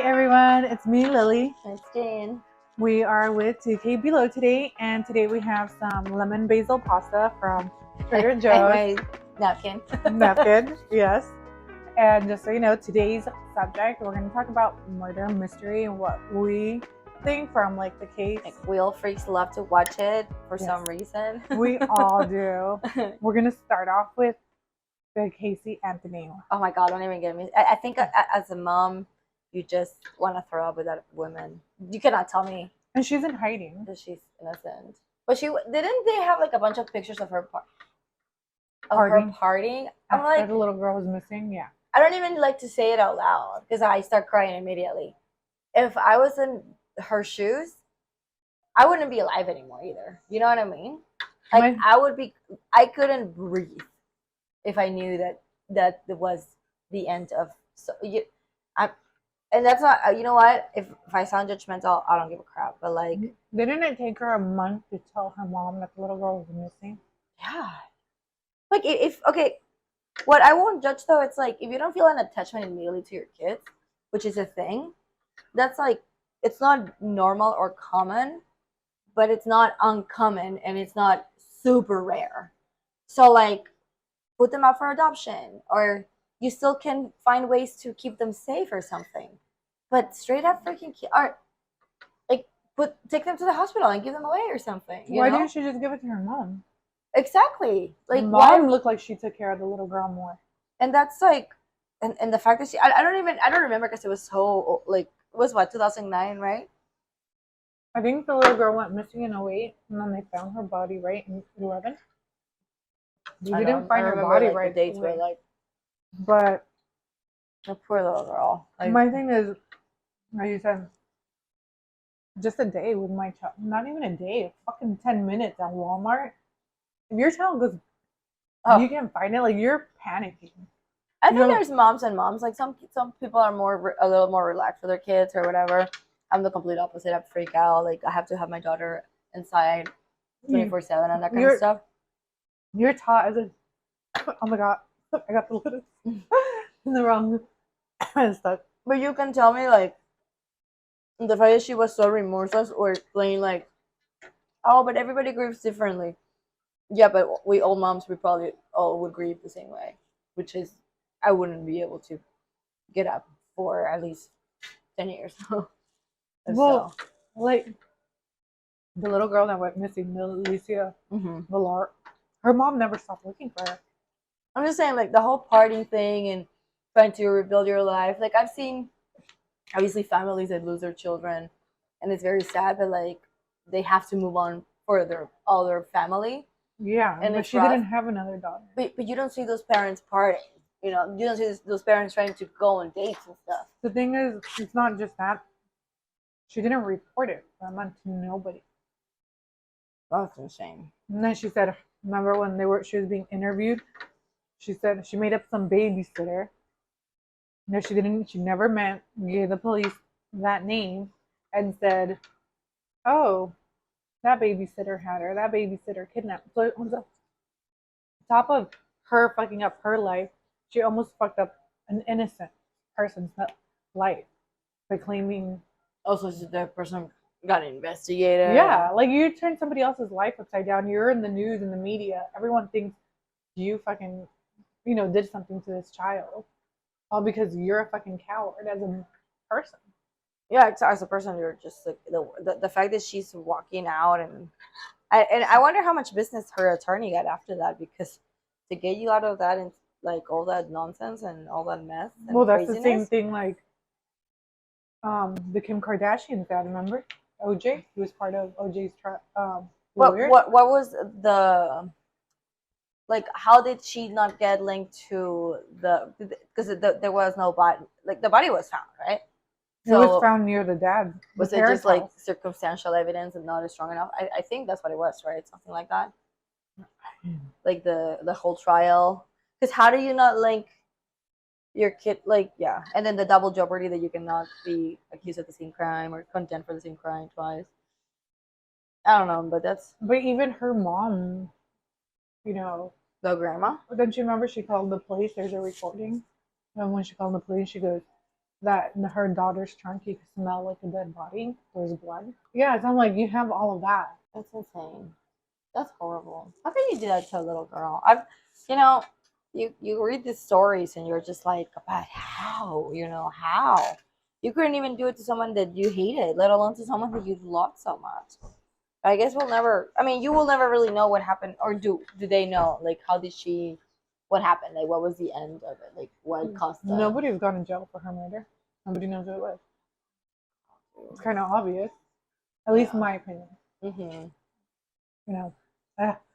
everyone, it's me, Lily. It's Jane. We are with 2KBELOW today, and today we have some lemon basil pasta from Trader Joe's. And my napkin. Napkin, yes. And just so you know, today's subject, we're going to talk about murder mystery and what we think from like the case. Like, we all freaks love to watch it for some reason. We all do. We're going to start off with the Casey Anthony. Oh my God, don't even get me. I think as a mom, you just want to throw up with that woman. You cannot tell me. And she's in hiding. That she's innocent. But didn't they have like a bunch of pictures of her partying? I'm like, the little girl was missing, yeah. I don't even like to say it out loud because I start crying immediately. If I was in her shoes, I wouldn't be alive anymore either. You know what I mean? Like, I couldn't breathe if I knew that was the end of. And that's not, you know what? If I sound judgmental, I don't give a crap. But like, didn't it take her a month to tell her mom that the little girl was missing? Yeah. Like, okay, what I won't judge though, it's like, if you don't feel an attachment immediately to your kids, which is a thing, that's like, it's not normal or common, but it's not uncommon and it's not super rare. So like, put them up for adoption, or you still can find ways to keep them safe or something. But straight up freaking take them to the hospital and give them away or something. Why didn't she just give it to her mom? Exactly. Like, mom looked like she took care of the little girl more. And that's like, and the fact that I don't remember because it was so like, it was what, 2009, right? I think the little girl went missing in 2008, and then they found her body right in 2011. You didn't find her body right. The dates were like, but the poor little girl. Like, my thing is, like you said, just a day with my child. Not even a day. Fucking 10 minutes at Walmart. If your child goes, you can't find it. Like, you're panicking. I think there's moms and moms. Like, some people are a little more relaxed with their kids or whatever. I'm the complete opposite. I freak out. Like, I have to have my daughter inside 24/7 and that kind of stuff. You're taught as a, oh my God, I got the lettuce in the wrong stuff. But you can tell me, like, the fact that she was so remorseless or explain, like, oh, but everybody grieves differently. Yeah, but we old moms, we probably all would grieve the same way, which is, I wouldn't be able to get up for at least 10 years. Well, like, the little girl that went missing, Alicia Villar, her mom never stopped looking for her. I'm just saying, like, the whole partying thing and trying to rebuild your life. Like, I've seen, obviously, families that lose their children, and it's very sad, but, like, they have to move on for all their family. Yeah, and but she didn't have another daughter. But you don't see those parents partying. You know, you don't see those parents trying to go on dates and stuff. The thing is, it's not just that. She didn't report it to nobody. That's insane. And then she said, remember when she was being interviewed? She said she made up some babysitter. No, she didn't. She never met. Gave the police that name and said, "Oh, that babysitter had her. That babysitter kidnapped." So it was on top of her fucking up her life. She almost fucked up an innocent person's life by claiming. Also, that person got investigated. Yeah, like, you turn somebody else's life upside down. You're in the news and the media. Everyone thinks you fucking, did something to this child. All because you're a fucking coward as a person. Yeah, as a person, you're just like the fact that she's walking out, and I wonder how much business her attorney got after that, because to get you out of that and like all that nonsense and all that mess. And well, that's the same thing like the Kim Kardashians dad, remember? OJ, he was part of OJ's lawyer. What was the, like, how did she not get linked to because there was no body, like, the body was found, right? It was found near the dad. Was it just like circumstantial evidence and not strong enough? I think that's what it was, right? Something like that. Like the whole trial, because how do you not link your kid, like, yeah, and then the double jeopardy that you cannot be accused of the same crime or condemned for the same crime twice. I don't know, but even her mom, the grandma. Don't you remember she called the police? There's a recording, and when she called the police, she goes, that in her daughter's trunk you could smell like a dead body. There was blood. Yeah, so I'm like, you have all of that. That's insane. That's horrible. How can you do that to a little girl? I've, you know, you read these stories and you're just like, but how? How? You couldn't even do it to someone that you hated, let alone to someone that you loved so much. I guess we'll never. I mean, you will never really know what happened, or do they know? Like, how did she? What happened? Like, what was the end of it? Like, what caused the? Nobody's gone to jail for her murder. Nobody knows who it was. It's kind of obvious, at least in my opinion. Mm-hmm. You know,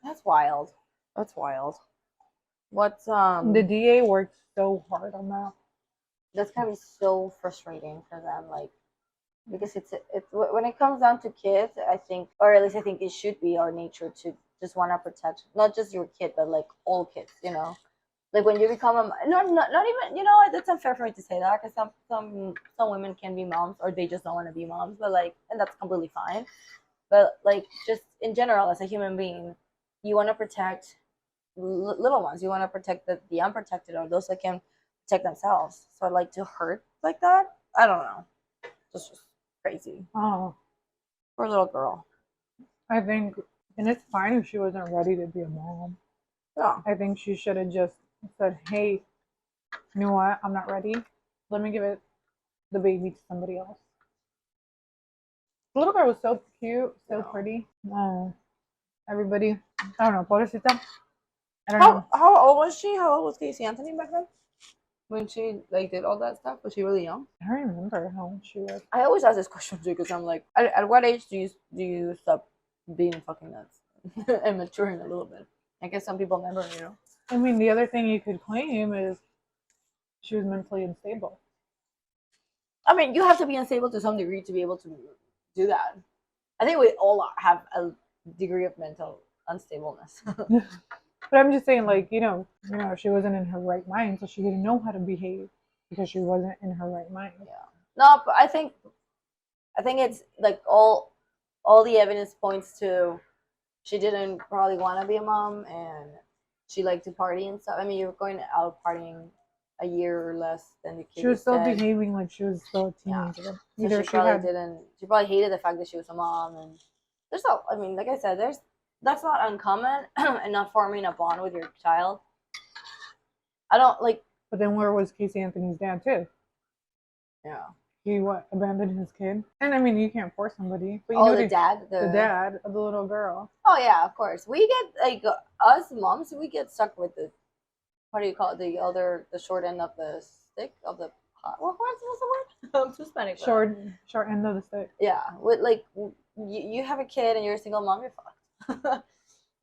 That's wild. That's wild. What's the DA worked so hard on that. That's gotta be so frustrating for them, like because it's when it comes down to kids, I think, or at least I think it should be our nature to just want to protect not just your kid but like all kids, like when you become a not even, that's unfair for me to say that because some women can be moms or they just don't want to be moms, but like, and that's completely fine, but like just in general as a human being, you want to protect little ones, you want to protect the unprotected or those that can protect themselves. So like to hurt like that, I don't know, just crazy. Oh, Poor little girl. I think, and it's fine if she wasn't ready to be a mom. Yeah. I think she should have just said, "Hey, you know what? I'm not ready. Let me give the baby to somebody else." The little girl was so cute, so pretty. Oh, everybody, I don't know, pobrecita. I don't know. How old was she? How old was Casey Anthony back then? When she like did all that stuff? Was she really young? I don't remember how old she was. I always ask this question too because I'm like, at what age do you stop being fucking nuts and maturing a little bit? I guess some people never. I mean, the other thing you could claim is she was mentally unstable. I mean, you have to be unstable to some degree to be able to do that. I think we all have a degree of mental unstableness. But I'm just saying, like, she wasn't in her right mind, so she didn't know how to behave because she wasn't in her right mind. Yeah. No, but I think it's like all the evidence points to she didn't probably want to be a mom and she liked to party and stuff. I mean, you're going out partying a year or less than the kid. She was still dead. behaving like she was still a teenager. So Either she probably didn't. She probably hated the fact that she was a mom, and there's no. I mean, like I said, that's not uncommon, and not forming a bond with your child. I don't like. But then where was Casey Anthony's dad too? Yeah. He abandoned his kid? And I mean, you can't force somebody. But The dad, the dad of the little girl. Oh yeah, of course. We get like us moms, we get stuck with the what do you call it? The short end of the stick of the pot. What's the word? I'm too Spanish. Short end of the stick. Yeah, with like you have a kid and you're a single mom, you're fucked.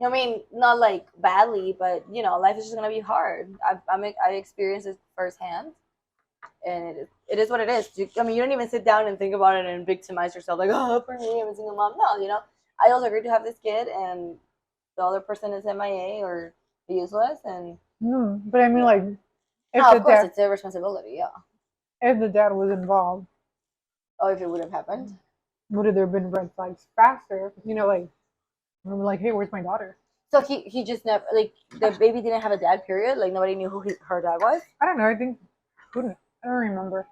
I mean, not like badly, but life is just gonna be hard. I experienced it firsthand, and it is what it is. I mean, you don't even sit down and think about it and victimize yourself like, oh, for me, I'm a single mom. No, I also agreed to have this kid, and the other person is MIA or useless, and. But I mean, like, of course, it's their responsibility. Yeah. If the dad was involved. Oh, if it would have happened. Would have there been red flags faster? Like, we're like, hey, where's my daughter? So he just never, like, the baby didn't have a dad, period? Like, nobody knew who her dad was? I don't know. I think, I don't remember.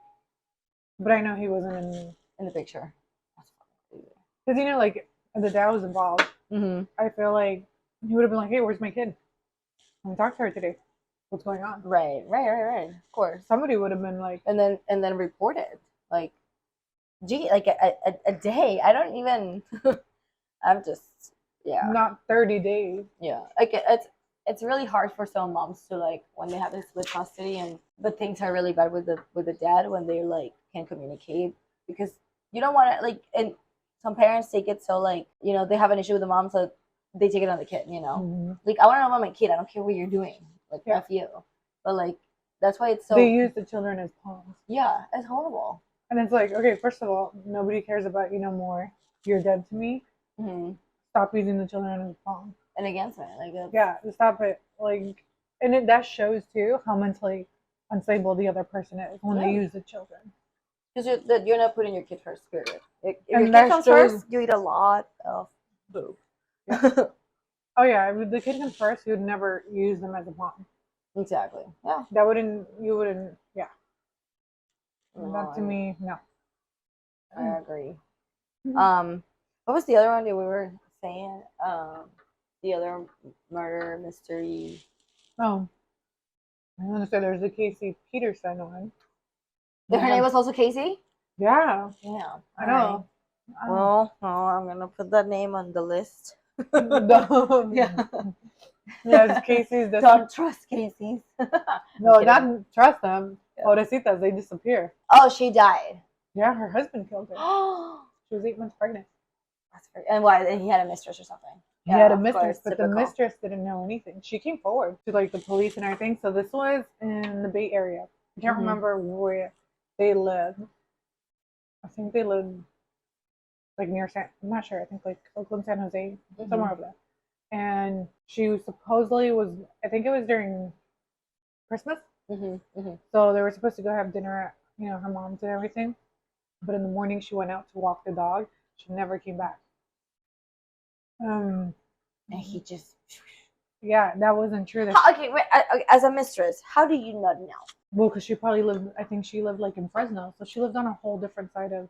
But I know he wasn't in the picture. Because, like, if the dad was involved, I feel like he would have been like, hey, where's my kid? Let me talk to her today. What's going on? Right. Of course. Somebody would have been like, and then report it. Like, gee, like a day. I don't even. I'm just not 30 days. Yeah, like it's really hard for some moms to like when they have this split custody but things are really bad with the dad when they like can't communicate because you don't want to like, and some parents take it so like they have an issue with the mom so they take it on the kid. Like I want to know about my kid. I don't care what you're doing. Like F you, but like that's why it's so. They use the children as pawns. Yeah, it's horrible. And it's like, okay, first of all, nobody cares about you no more. You're dead to me. Stop using the children as pawns. And against me, like stop it. Like, and that shows too how mentally unstable the other person is when they use the children. Because you're not putting your kid first, period. If your kid comes first, you eat a lot of boob. Yeah. Oh yeah, if the kid comes first, you would never use them as a pawn. Exactly. Yeah. You wouldn't. Yeah. That to me, no. I agree. Mhm. What was the other one that we were saying? The other murder mystery. Oh, I want to say there's the Casey Peterson one. Her name was also Casey. Yeah, Yeah, I know. Well, I'm gonna put that name on the list. Yeah. Yes, Casey's the Don't trust Casey's. no, not trust them. Yeah. Pobrecitas, they disappear. Oh, she died. Yeah, her husband killed her. Oh, She was 8 months pregnant. and why? And he had a mistress or something. He had a of mistress, course, but the typical. mistress didn't know anything. She came forward to like the police and everything. So this was in the Bay Area. I can't remember where they lived. I think they lived like near I'm not sure. I think like Oakland, San Jose, somewhere over there. And she supposedly was. I think it was during Christmas. So they were supposed to go have dinner at her mom's and everything. But in the morning, she went out to walk the dog. She never came back. And he just. Yeah, that wasn't true. Okay, wait. As a mistress, how do you not know? Well, because she probably lived. I think she lived like in Fresno, so she lived on a whole different side of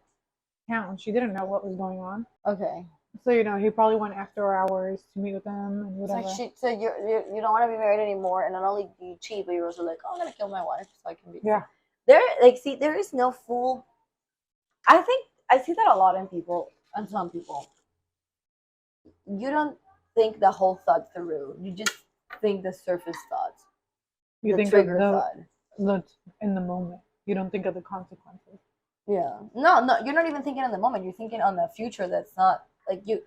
town. She didn't know what was going on. Okay. So he probably went after hours to meet with them and whatever. So you don't want to be married anymore, and not only do you cheat, but you're also like, oh, I'm gonna kill my wife so I can be. Yeah. There is no fool. I think I see that a lot in people, and some people. You don't think the whole thought through. You just think the surface thoughts. You think trigger of thought. the in the moment. You don't think of the consequences. Yeah. No, you're not even thinking in the moment. You're thinking on the future that's not like you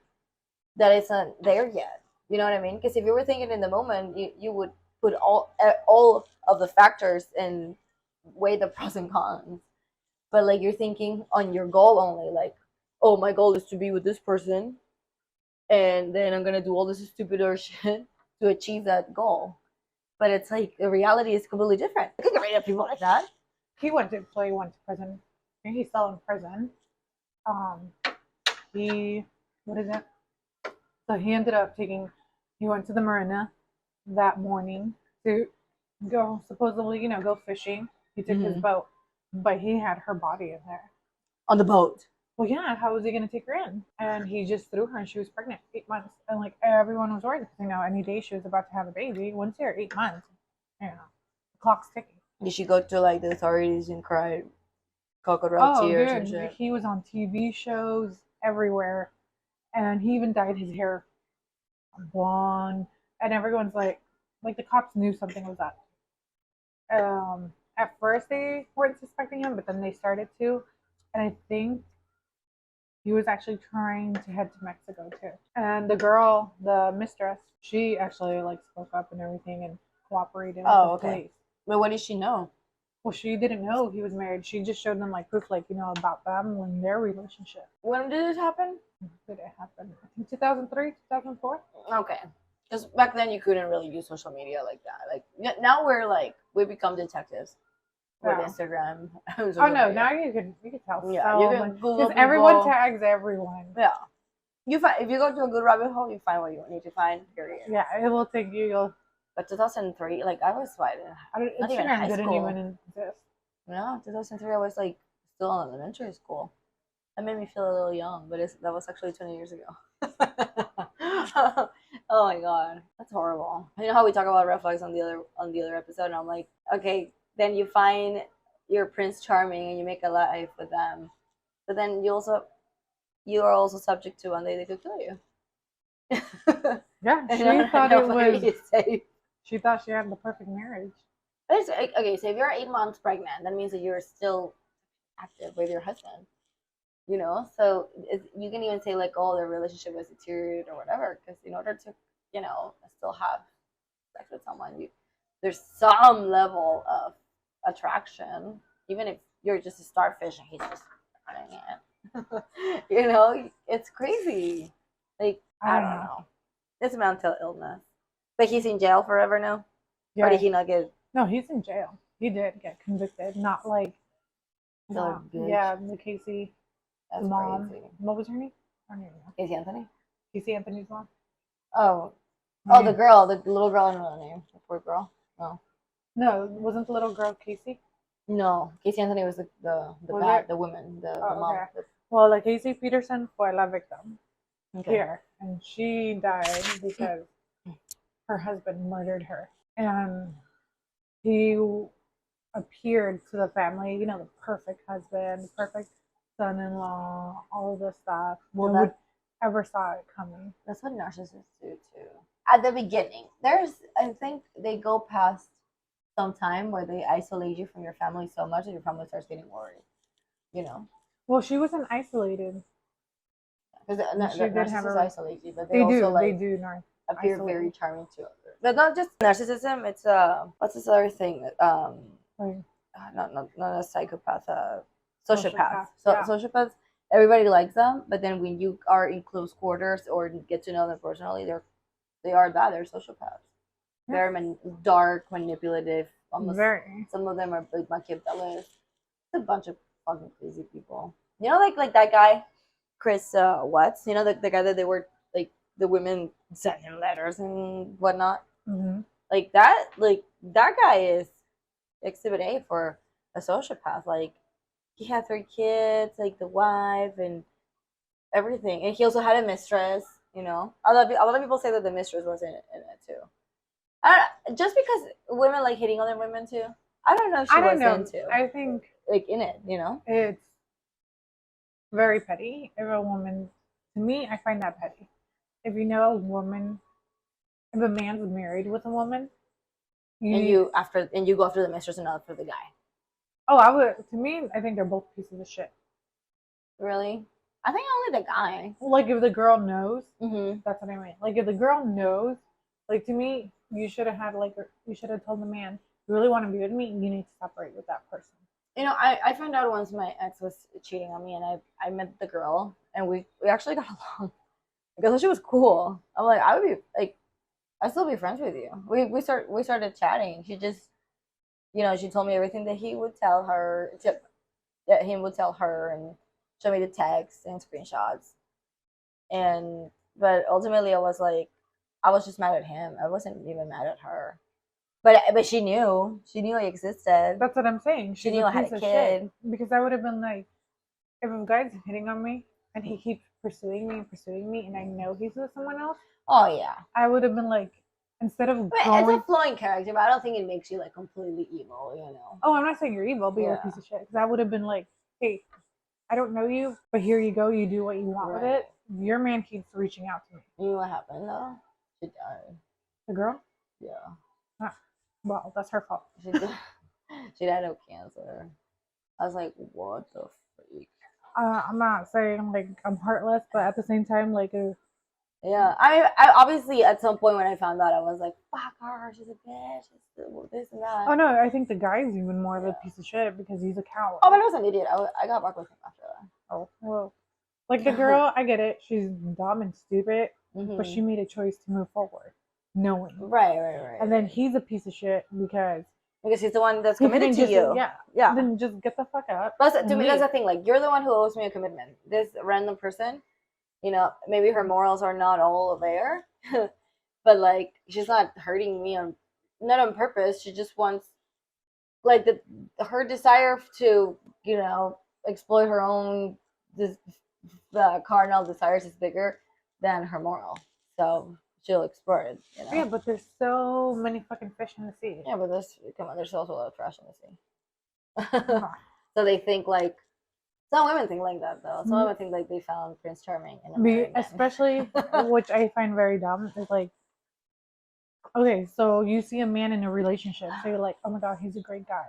that it's not there yet. You know what I mean? Because if you were thinking in the moment, you would put all of the factors and weigh the pros and cons. But like you're thinking on your goal only, like, oh, my goal is to be with this person, and then I'm gonna do all this stupid or shit to achieve that goal. But it's like the reality is completely different. I could get rid of people like that. He went to prison. And he's still in prison. He what is it? So he ended up he went to the marina that morning to go supposedly, go fishing. He took his boat, but he had her body in there. On the boat. Well, yeah, how was he going to take her in? And he just threw her and she was pregnant, 8 months. And like everyone was worried because, any day she was about to have a baby. Once you're 8 months, the clock's ticking. Did she go to like the authorities and cry crocodile tears and shit? He was on TV shows everywhere. And he even dyed his hair blonde. And everyone's like the cops knew something was up. At first they weren't suspecting him, but then they started to. And I think he was actually trying to head to Mexico too. And the girl, the mistress, she actually spoke up and everything and cooperated with the police. But what did she know? Well, she didn't know he was married. She just showed them proof, about them and their relationship. When did it happen? Did it happen? I think 2003, 2004. Okay. Because back then you couldn't really use social media like that. Like now we become detectives with Instagram. Oh no, media. now you can tell. Yeah, you can Google because everyone tags everyone. Yeah. You find if you go to a good rabbit hole, you find what you need to find. Period. Yeah, it will take you. But 2003, I was Instagram didn't even exist. No, 2003, I was still in elementary school. That made me feel a little young, but that was actually 20 years ago. Oh my god, that's horrible. You know how we talk about red flags on the other episode, and I'm like, okay, then you find your Prince Charming and you make a life with them, but then you are also subject to one day they could kill you. Yeah, she thought it was safe. She thought she had the perfect marriage. Okay, so if you're 8 months pregnant, that means that you're still active with your husband. So you can even say oh, their relationship was deteriorated or whatever, because in order to still have sex with someone, there's some level of attraction, even if you're just a starfish and he's just running it. It's crazy. I don't know. It's mental illness. But he's in jail forever now? Yeah. Or did he not get... No, he's in jail. He did get convicted. Not the Casey mom. Crazy. What was her name? Casey Anthony? Casey Anthony's mom. Oh, the little girl, I know the name. The poor girl. No. No, wasn't the little girl Casey? No, Casey Anthony was Was it? the woman, the Oh, mom. okay. Well, like Casey Peterson fue la victim Okay. here, and she died because her husband murdered her, and he appeared to the family, you know, the perfect husband, perfect son-in-law, all of this stuff. Well, No one would ever saw it coming. That's what narcissists do too. At the beginning, I think they go past some time where they isolate you from your family so much that your family starts getting worried. You know, Well, she wasn't isolated. because She did have narcissists a. isolate you, but they also They like do, North. appear Isolate. very charming to others. But not just narcissism. It's what's this other thing? Like, Not a psychopath. Sociopath. Yeah. Sociopaths. Everybody likes them, but then when you are in close quarters or get to know them personally, they are bad. They're sociopaths. Yeah. Very dark, manipulative. Almost. Very. Some of them are like Machiavellians. It's a bunch of fucking crazy people. You know, like that guy, Chris Watts. You know, the guy that they were like the women sent him letters and whatnot. Mm-hmm. Like that guy is exhibit A for a sociopath. Like he had 3 kids, like the wife and everything, and he also had a mistress. You know, a lot of people say that the mistress was in it too. Just because women like hitting other women too. I don't know if she was into. I think like in it, you know. it's very petty. If a woman, to me, I find that petty. If you know a woman, if a man's married with a woman, And you go after the mistress and not after the guy. Oh, I would. To me, I think they're both pieces of shit. Really? I think only the guy. Like if the girl knows, Mm-hmm. that's what I mean. Like if the girl knows, like to me, you should have told the man, you really want to be with me, you need to separate with that person. You know, I found out once my ex was cheating on me, and I met the girl, and we actually got along because she was cool. I'm like, I would be like, I'd still be friends with you. We started chatting. She just, you know, she told me everything that he would tell her, that him would tell her, and show me the texts and screenshots. And but ultimately, I was just mad at him. I wasn't even mad at her. But she knew I existed. That's what I'm saying. She knew I had a kid. Because I would have been like, if a guy's hitting on me and he keeps pursuing me, and I know he's with someone else. Oh yeah. I would have been like, instead of it's a flowing character, but I don't think it makes you like completely evil, you know. Oh, I'm not saying you're evil, but you're a piece of shit. Because I would have been like, hey, I don't know you, but here you go. You do what you want with it. Your man keeps reaching out to me. You know what happened though? She died. The girl? Yeah. Ah, well, that's her fault. She died of cancer. I was like, what the freak? I'm not saying like I'm heartless, but at the same time, like, yeah. I obviously at some point when I found out, I was like, fuck her. She's a bitch. This and that. Oh no, I think the guy's even more of a piece of shit because he's a coward. Oh, but I was an idiot. I got back with him after that. Oh well, like the girl, I get it. She's dumb and stupid, but she made a choice to move forward, knowing. Right. And then he's a piece of shit because he's the one that's committed to you. Yeah. Then just get the fuck up. Plus, to me, that's the thing. Like, you're the one who owes me a commitment. This random person, you know, maybe her morals are not all there, but like, she's not hurting me not on purpose. She just wants, like, her desire to, you know, exploit her own carnal desires is bigger than her moral. So she'll exploit it. You know? Yeah, but there's so many fucking fish in the sea. Yeah, but there's also a lot of trash in the sea. So they think like, some women think like that though. Some women think like they found Prince Charming especially, which I find very dumb, is like, okay, so you see a man in a relationship, so you're like, oh my god, he's a great guy.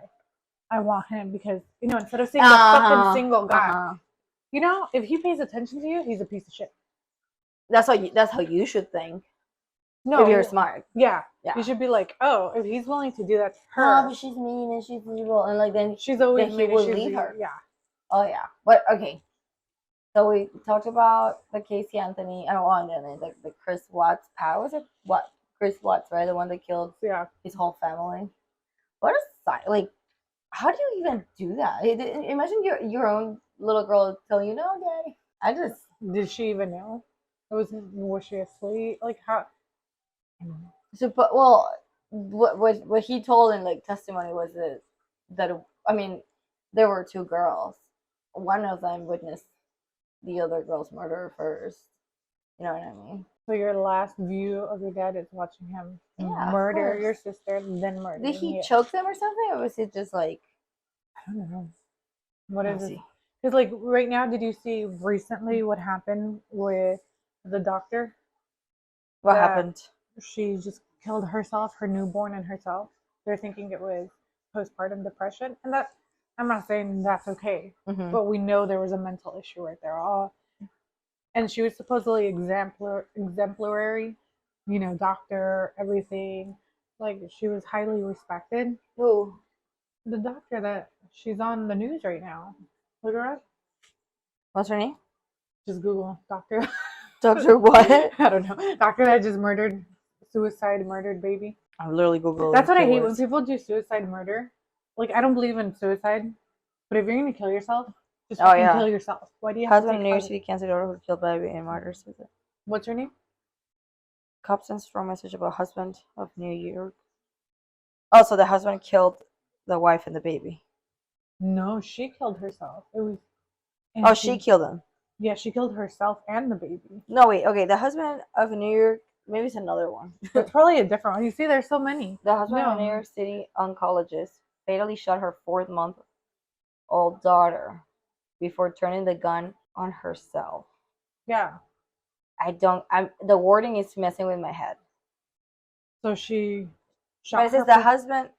I want him because, you know, instead of saying the fucking single guy, you know, if he pays attention to you, he's a piece of shit. That's how you should think. No, if you're smart. Yeah. You should be like, oh, if he's willing to do that to her. No, but she's mean and she's evil, and like then she's always he will leave her. Yeah. Oh yeah. But okay. So we talked about the Casey Anthony, and then like the Chris Watts. How was it? What? Chris Watts, right? The one that killed his whole family. What a like. How do you even do that? Imagine your own little girl telling you, "No, Daddy." Did she even know? Was she asleep? Like how? So, but well, what he told in like testimony was that that, I mean, there were two girls. One of them witnessed the other girl's murder first. You know what I mean? So your last view of your dad is watching him Yeah, murder your sister, then murder Did he you. choke them or something, or was it just like? I don't know. What I'll is it? see. Because like right now, did you see recently what happened with the doctor? What That happened? she just killed herself, her newborn, and herself. They're thinking it was postpartum depression, and that I'm not saying that's okay, Mm-hmm. but we know there was a mental issue right there. And she was supposedly exemplary, doctor, everything. Like she was highly respected. Who? The doctor that she's on the news right now. Look her up. What's her name? Just Google doctor. Doctor what? I don't know. Doctor that just murdered baby. I'm literally Googling. That's what I hate when people do suicide murder. Like I don't believe in suicide, but if you're gonna kill yourself, just fucking kill yourself. Why do you have Husband to of New York City cancer daughter who killed baby and murder suicide. What's her name? Cops sent strong message about husband of New York. Oh, so the husband killed the wife and the baby. No, she killed herself. It was. She killed him. Yeah, she killed herself and the baby. No, wait. Okay, the husband of New York. Maybe it's another one. It's probably a different one. You see, there's so many. The husband of a New York City oncologist fatally shot her 4-month-old daughter before turning the gun on herself. Yeah. The wording is messing with my head. So she shot. But it says the husband.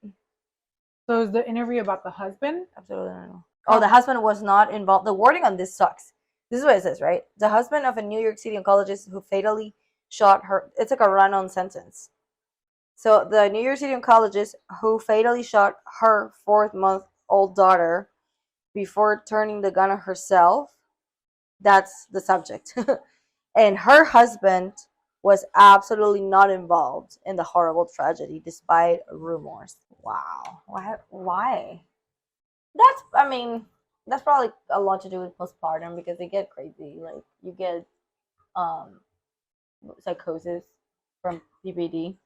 So is the interview about the husband? Absolutely not. Oh, the husband was not involved. The wording on this sucks. This is what it says, right? The husband of a New York City oncologist who fatally shot her. It's like a run-on sentence. So the New York City oncologist who fatally shot her 4-month-old daughter before turning the gun on herself. That's the subject. And her husband was absolutely not involved in the horrible tragedy, despite rumors. Wow. Why? That's probably a lot to do with postpartum because they get crazy. Like you get psychosis from PPD.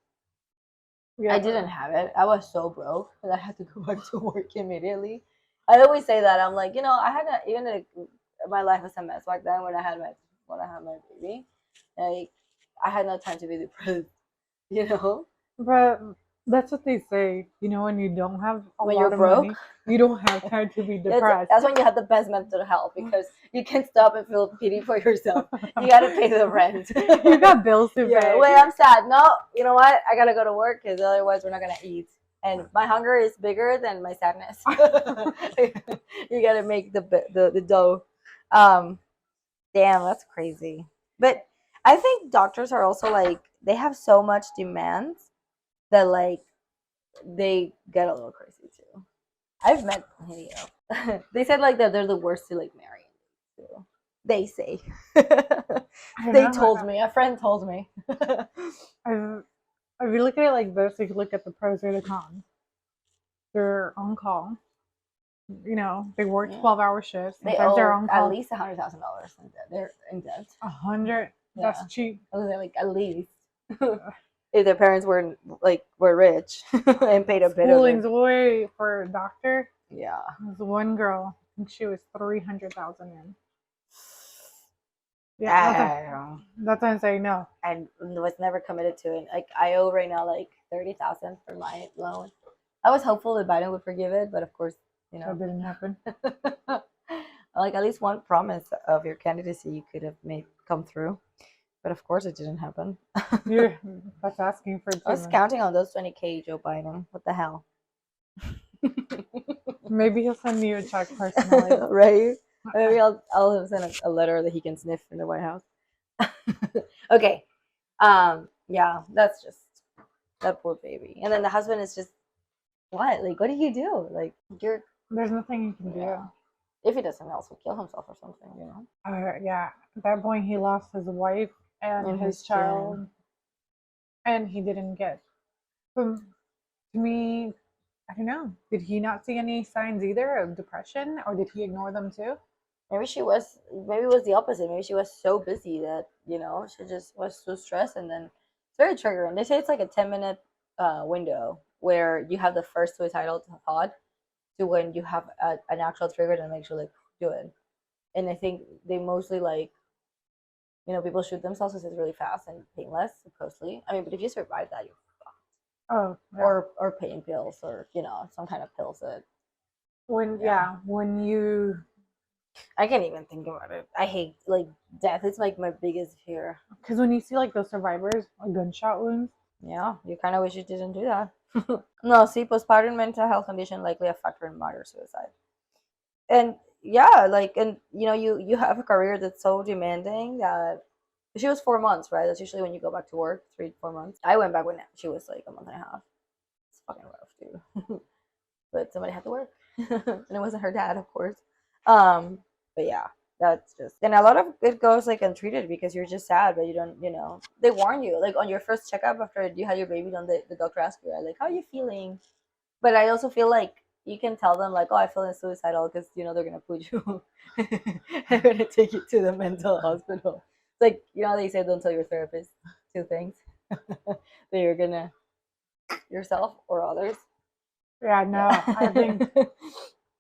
Yeah. I didn't have it. I was so broke that I had to go back to work immediately. I always say that. I'm like, my life was a mess back then when I had my baby. Like I had no time to be depressed, But that's what they say. When you don't have when you're broke, money, you don't have time to be depressed. That's when you have the best mental health because you can't stop and feel pity for yourself. You gotta pay the rent. You got bills to pay. Wait, I'm sad. No, you know what? I gotta go to work because otherwise we're not gonna eat. And my hunger is bigger than my sadness. You gotta make the dough. Damn, that's crazy. But I think doctors are also like they have so much demands that like they get a little crazy too. I've met plenty of. They said like that they're the worst to like marry. Too. They say. They told me. A friend told me. If you look at it like this, you could look at the pros or the cons. They're on call. They work 12-hour shifts. They owe they're on call. At least $100,000 in debt. They're in debt. 100. Yeah. That's cheap. I was like at least. If their parents were rich and paid a bit of it. Schooling's way for a doctor. Yeah. There's one girl. I think she was 300,000 in. Yeah, that's what I'm saying. No, I was never committed to it. Like I owe right now like 30,000 for my loan. I was hopeful that Biden would forgive it, but of course, that didn't happen. Like at least one promise of your candidacy you could have made come through, but of course it didn't happen. That's asking for. I was counting on those 20K, Joe Biden. What the hell? Maybe he'll send you a check personally, right? Maybe I'll send a letter that he can sniff in the White House. Okay. Yeah, that's just that poor baby. And then the husband is just what? Like, what do you do? Like, there's nothing you can do. If he doesn't else, he'll kill himself or something, Yeah. At that point, he lost his wife and his child, and he didn't get. To me, I don't know. Did he not see any signs either of depression, or did he ignore them too? Maybe it was the opposite. Maybe she was so busy that, she just was so stressed. And then it's very triggering. They say it's like a 10-minute window where you have the first suicidal thought to when you have an actual trigger that makes you like do it. And I think they mostly like, people shoot themselves because it's really fast and painless, supposedly. I mean, but if you survive that, you Oh, yeah. or pain pills or some kind of pills that when you I can't even think about it. I hate like death. It's like my biggest fear. because when you see like those survivors like gunshot wounds, Yeah, you kind of wish you didn't do that. No, see, postpartum mental health condition likely a factor in murder suicide. And yeah, like, and you have a career that's so demanding that she was 4 months, right? That's usually when you go back to work, 3 to 4 months. I went back when she was like a month and a half. It's fucking rough, dude. But somebody had to work, and it wasn't her dad, of course. But yeah, that's just, and a lot of it goes like untreated because you're just sad, but you don't, they warn you like on your first checkup after you had your baby done. The doctor asks you, like, how are you feeling? But I also feel like you can tell them like, oh, I feel suicidal because they're gonna put you, they're gonna take you to the mental hospital. It's like they say don't tell your therapist two things that you're gonna yourself or others. yeah, no, I think.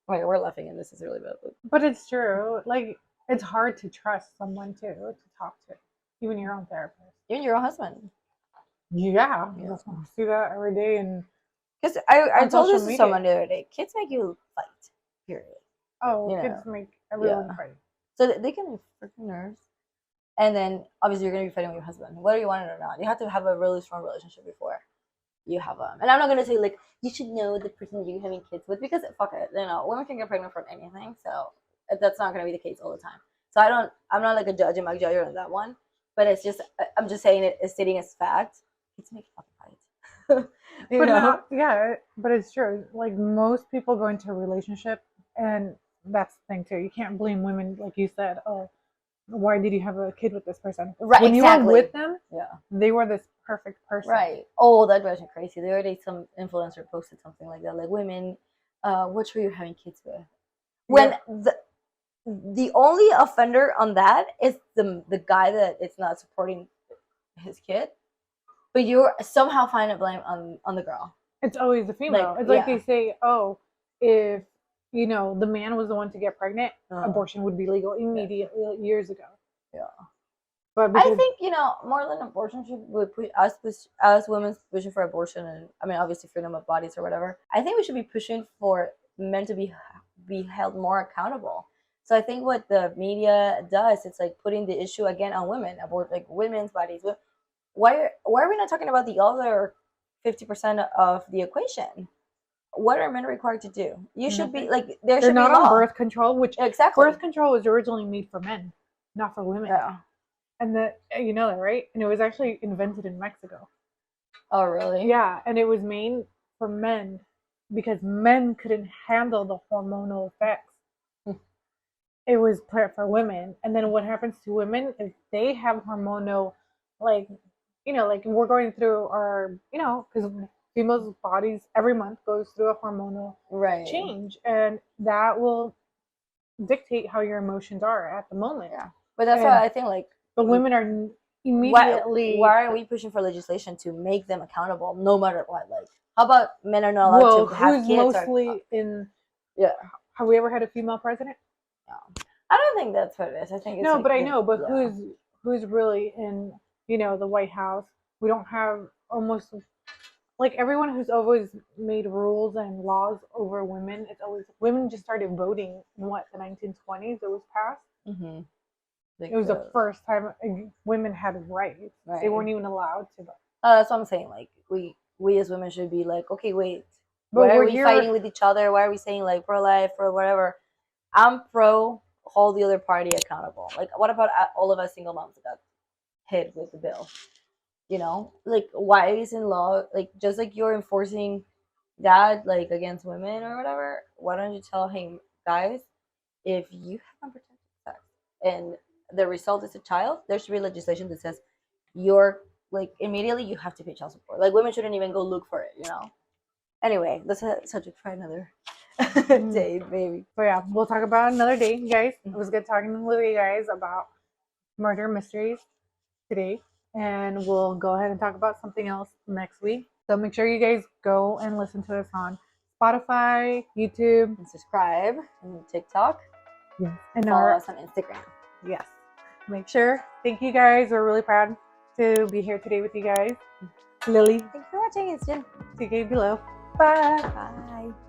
Wait, we're laughing and this is really bad. But it's true. Like it's hard to trust someone too to talk to, even your own therapist. Even your own husband. Yeah, Yeah. I see that every day, and Because I on told social this to media. someone the other day. Kids make you fight. Period. kids make everyone Yeah. fight. So they can be freaking nerves. And then obviously you're gonna be fighting with your husband, whether you want it or not. You have to have a really strong relationship before you have them. And I'm not gonna say like you should know the person you're having kids with because fuck it, women can get pregnant from anything. So that's not gonna be the case all the time. So I'm not like a judge and my judge on that one. But it's just I'm just saying it is stating as fact. Kids make fucking fight. But it's true. Like most people go into a relationship, and that's the thing too. You can't blame women, like you said. Oh, why did you have a kid with this person? Right, when exactly. you were with them, Yeah. they were this perfect person. Right. Oh, that drives me crazy. The other day, some influencer posted something like that, like women, which were you having kids with? When the only offender on that is the guy that is not supporting his kid, but you're somehow finding blame on the girl. It's always the female. It's like they say, oh, if the man was the one to get pregnant, abortion would be legal immediately years ago. Yeah. But I think more than abortion should push us women pushing for abortion, and I mean obviously freedom of bodies or whatever. I think we should be pushing for men to be held more accountable. So I think what the media does, it's like putting the issue again on women, about like women's bodies. Why are we not talking about the other 50% of the equation? What are men required to do? You should be like there should be not law. on birth control, which exactly birth control was originally made for men, not for women. Yeah. And you know that, right? And it was actually invented in Mexico. Oh, really? Yeah, and it was made for men because men couldn't handle the hormonal effects. It was for women. And then what happens to women is they have hormonal, like we're going through our, because females' bodies every month goes through a hormonal change, and that will dictate how your emotions are at the moment. Yeah, but that's why I think like. But women are immediately. Why are we pushing for legislation to make them accountable, no matter what? Like, how about men are not allowed to have kids? Mostly in. Yeah. Have we ever had a female president? No, I don't think that's what it is. I think it's no, but I know. But who's really in the White House? We don't have almost like everyone who's always made rules and laws over women. It's always women just started voting in the 1920s. It was passed. Mm-hmm. It was the first time women had rights. Right. They weren't even allowed to vote. That's what I'm saying. Like we as women should be like, okay, wait, why are we fighting with each other? Why are we saying like pro-life or whatever? I'm pro. Hold the other party accountable. Like, what about all of us single moms that got hit with the bill? Like why isn't law like just like you're enforcing that like against women or whatever? Why don't you tell him, guys, if you have unprotected sex and the result is a child, there should be legislation that says you're like immediately you have to pay child support. Like women shouldn't even go look for it, Anyway, that's a subject for another day, maybe. So yeah, we'll talk about another day, guys. It was good talking with you guys about murder mysteries today, and we'll go ahead and talk about something else next week. So make sure you guys go and listen to us on Spotify, YouTube, And subscribe and TikTok. yes, and Follow our us on Instagram. yes. Make sure. Thank you guys. We're really proud to be here today with you guys. Lily, Thanks for watching. It's Jen. 2K Below. Bye. Bye.